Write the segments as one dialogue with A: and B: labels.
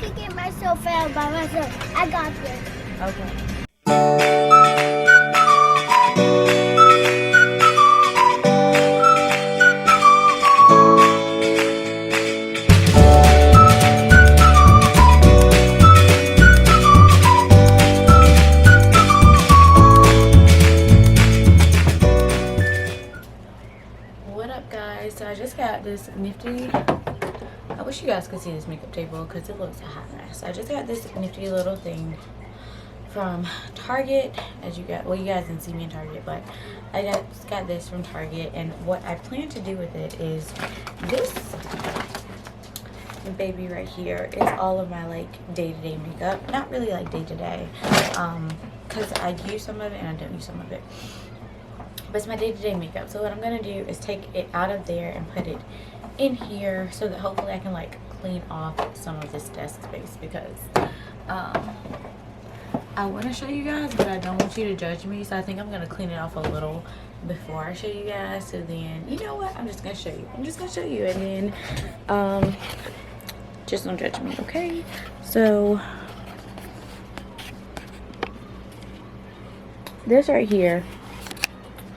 A: can get myself out by myself. I got this.
B: Okay. What up, guys? So I just got this nifty, I wish you guys could see this makeup table because it looks a hot mess. I just got this nifty little thing from Target. As you got, well, you guys didn't see me in Target, but I just got this from Target, and what I plan to do with it is this baby right here is all of my like day-to-day makeup. Not really like day-to-day, because I use some of it and I don't use some of it, but it's my day-to-day makeup. So what I'm gonna do is take it out of there and put it in here so that hopefully I can like clean off some of this desk space, because I want to show you guys, but I don't want you to judge me, so I think I'm gonna clean it off a little before I show you guys. So then, you know what, I'm just gonna show you, and then just don't judge me, okay? So this right here,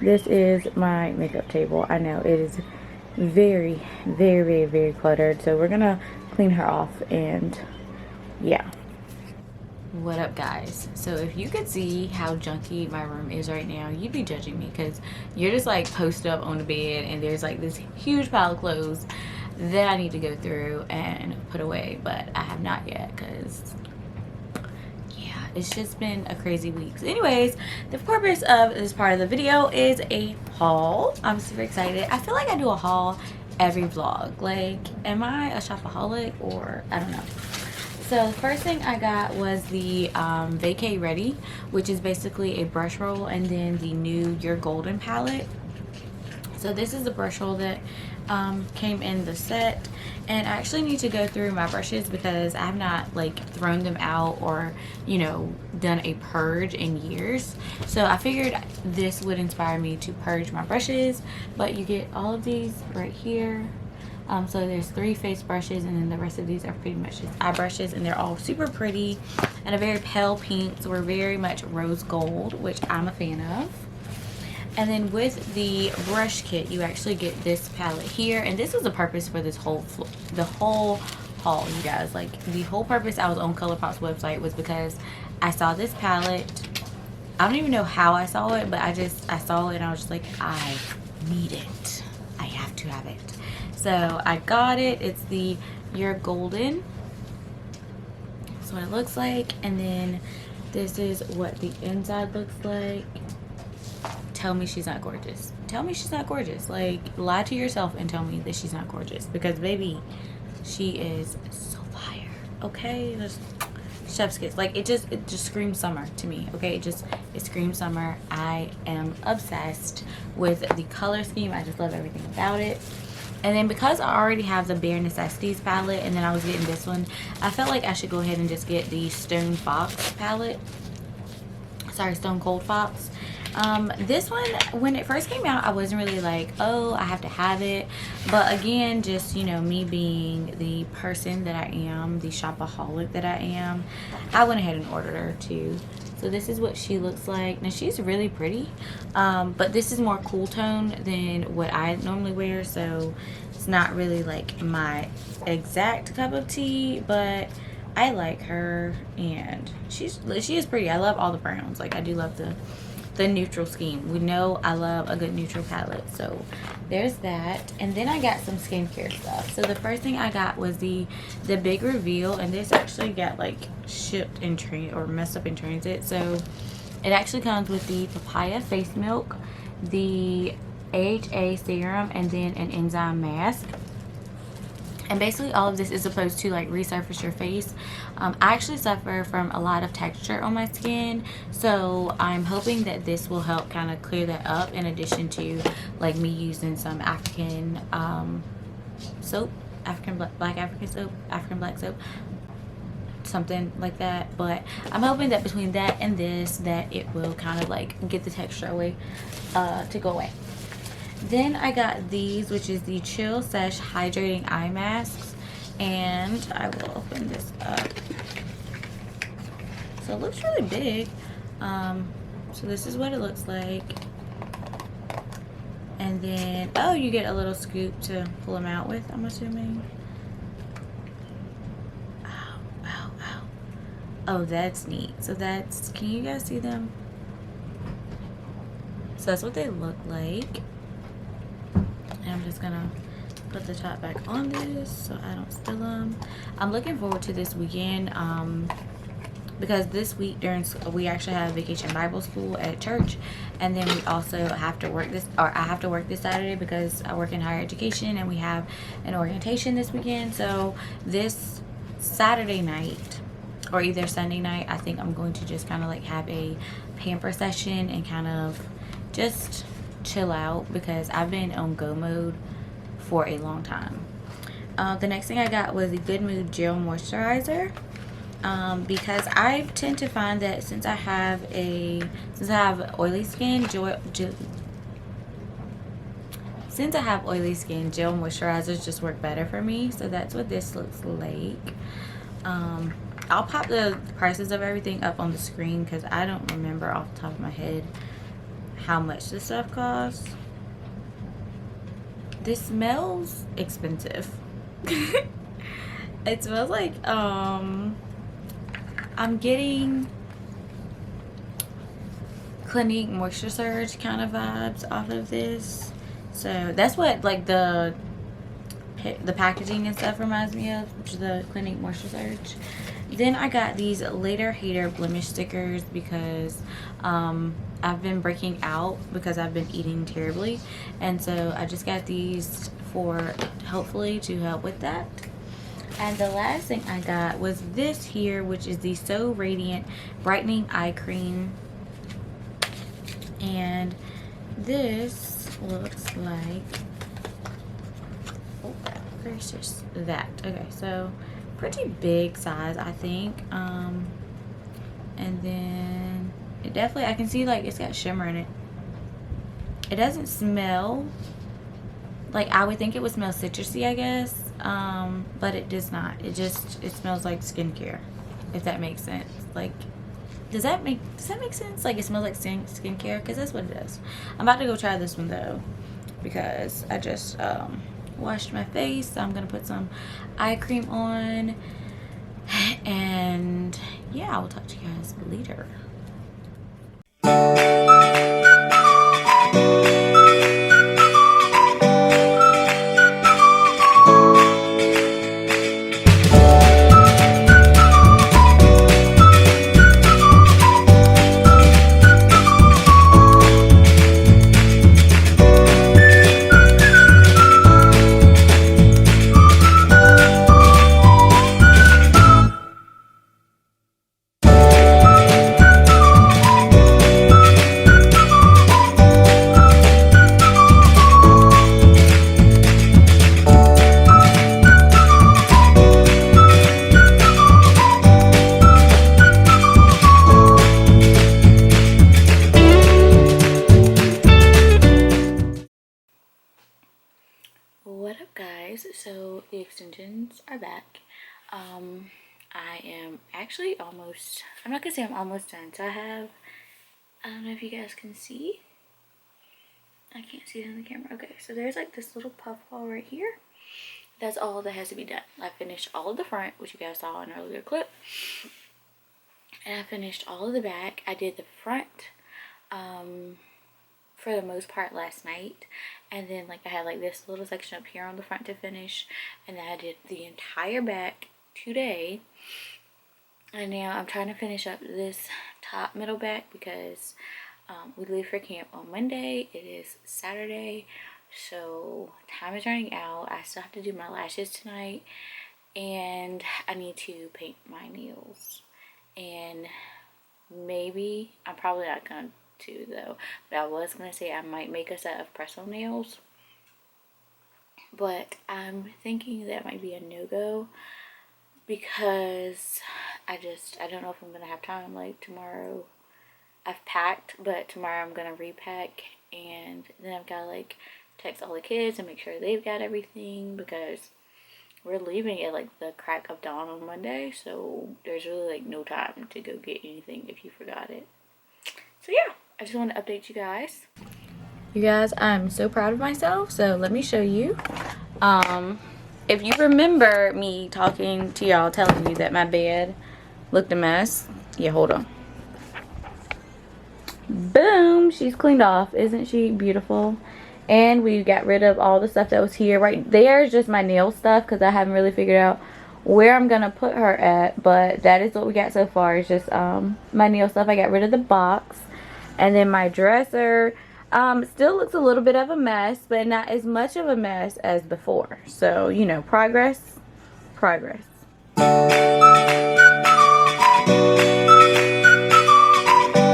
B: this is my makeup table. I know it is very, very, very, very cluttered, so we're gonna clean her off. And yeah, what up, guys? So if you could see how junky my room is right now, you'd be judging me, because you're just like posted up on the bed and there's like this huge pile of clothes that I need to go through and put away, but I have not yet, because it's just been a crazy week. So anyways, the purpose of this part of the video is a haul. I'm super excited. I feel like I do a haul every vlog. Like, am I a shopaholic, or I don't know. So the first thing I got was the Vacay Ready, which is basically a brush roll, and then the new Your Golden palette. So this is the brush roll that came in the set, and I actually need to go through my brushes because I have not like thrown them out or, you know, done a purge in years. So I figured this would inspire me to purge my brushes. But you get all of these right here. So there's 3 face brushes, and then the rest of these are pretty much just eye brushes, and they're all super pretty and a very pale pink, so we're very much rose gold, which I'm a fan of. And then with the brush kit, you actually get this palette here, and this was the purpose for this whole haul, you guys. Like, the whole purpose I was on ColourPop's website was because I saw this palette. I don't even know how I saw it, but I saw it and I was just like, I need it. I have to have it. So I got it. It's the Your Golden. That's what it looks like, and then this is what the inside looks like. Tell me she's not gorgeous. Tell me she's not gorgeous. Like, lie to yourself and tell me that she's not gorgeous, because baby, she is so fire. Okay, just chef's kiss. Like, it just screams summer to me. Okay, it screams summer. I am obsessed with the color scheme. I just love everything about it. And then because I already have the Bare Necessities palette, and then I was getting this one, I felt like I should go ahead and just get the Stone Fox palette. Sorry, Stone Cold Fox. This one, when it first came out, I wasn't really like, oh, I have to have it. But again, just, you know, me being the person that I am, the shopaholic that I am, I went ahead and ordered her too. So this is what she looks like. Now, she's really pretty, but this is more cool tone than what I normally wear, so it's not really like my exact cup of tea, but I like her, and she is pretty. I love all the browns. Like, I do love the neutral scheme. We know I love a good neutral palette, so there's that. And then I got some skincare stuff. So the first thing I got was the Big Reveal, and this actually got like shipped in or messed up in transit. So it actually comes with the papaya face milk, the AHA serum, and then an enzyme mask. And basically all of this is supposed to like resurface your face. I actually suffer from a lot of texture on my skin, so I'm hoping that this will help kind of clear that up, in addition to like me using some African soap, black soap, something like that. But I'm hoping that between that and this, that it will kind of like get the texture away, to go away. Then I got these, which is the Chill Sesh Hydrating Eye Masks, and I will open this up So it looks really big. So this is what it looks like. And then, oh, you get a little scoop to pull them out with, I'm assuming. Ow, ow, ow. Oh, that's neat. So that's, can you guys see them? So that's what they look like. And I'm just gonna put the top back on this so I don't spill them. I'm looking forward to this weekend because this week we actually have vacation Bible school at church, and then we also have to work I have to work this Saturday because I work in higher education, and we have an orientation this weekend. So this Saturday night or either Sunday night, I think I'm going to just kind of like have a pamper session and kind of just chill out because I've been on go mode for a long time. The next thing I got was the Good Mood Gel Moisturizer. Because I tend to find that since I have oily skin, gel moisturizers just work better for me. So that's what this looks like. I'll pop the prices of everything up on the screen because I don't remember off the top of my head how much this stuff costs. This smells expensive. It smells like I'm getting Clinique Moisture Surge kind of vibes off of this. So that's what like the packaging and stuff reminds me of, which is the Clinique Moisture Surge. Then I got these Later Hater blemish stickers because I've been breaking out because I've been eating terribly, and so I just got these for hopefully to help with that. And the last thing I got was this here, which is the So Radiant Brightening Eye Cream. And this looks like, oh, there's just that. Okay, so pretty big size, I think. And then it definitely, I can see like it's got shimmer in it. It doesn't smell like I would think it would smell citrusy, I guess. But it does not. It smells like skincare, if that makes sense. Like, does that make sense? Like, it smells like skincare, because that's what it is. I'm about to go try this one though, because I just washed my face. So I'm gonna put some eye cream on, and yeah, I will talk to you guys later. What up, guys? So the extensions are back. I am actually almost, I'm not gonna say I'm almost done. So I don't know if you guys can see. I can't see it on the camera. Okay, so there's like this little puff ball right here. That's all that has to be done. I finished all of the front, which you guys saw in an earlier clip. And I finished all of the back. I did the front for the most part last night, and then like I had like this little section up here on the front to finish, and then I did the entire back today. And now I'm trying to finish up this top middle back because we leave for camp on Monday. It is Saturday, so time is running out. I still have to do my lashes tonight, and I need to paint my nails. And maybe, I'm probably not gonna do though, but I was gonna say I might make a set of press-on nails, but I'm thinking that might be a no-go because I don't know if I'm gonna have time. Like tomorrow I've packed, but tomorrow I'm gonna repack, and then I've gotta like text all the kids and make sure they've got everything because we're leaving at like the crack of dawn on Monday, so there's really like no time to go get anything if you forgot it. So yeah, I just want to update you guys. You guys, I'm so proud of myself, so let me show you. If you remember me talking to y'all, telling you that my bed looked a mess, yeah, hold on. Boom, she's cleaned off. Isn't she beautiful? And we got rid of all the stuff that was here. Right there is just my nail stuff because I haven't really figured out where I'm gonna put her at, but that is what we got so far. It's just my nail stuff. I got rid of the box, and then my dresser still looks a little bit of a mess, but not as much of a mess as before. So, you know, progress.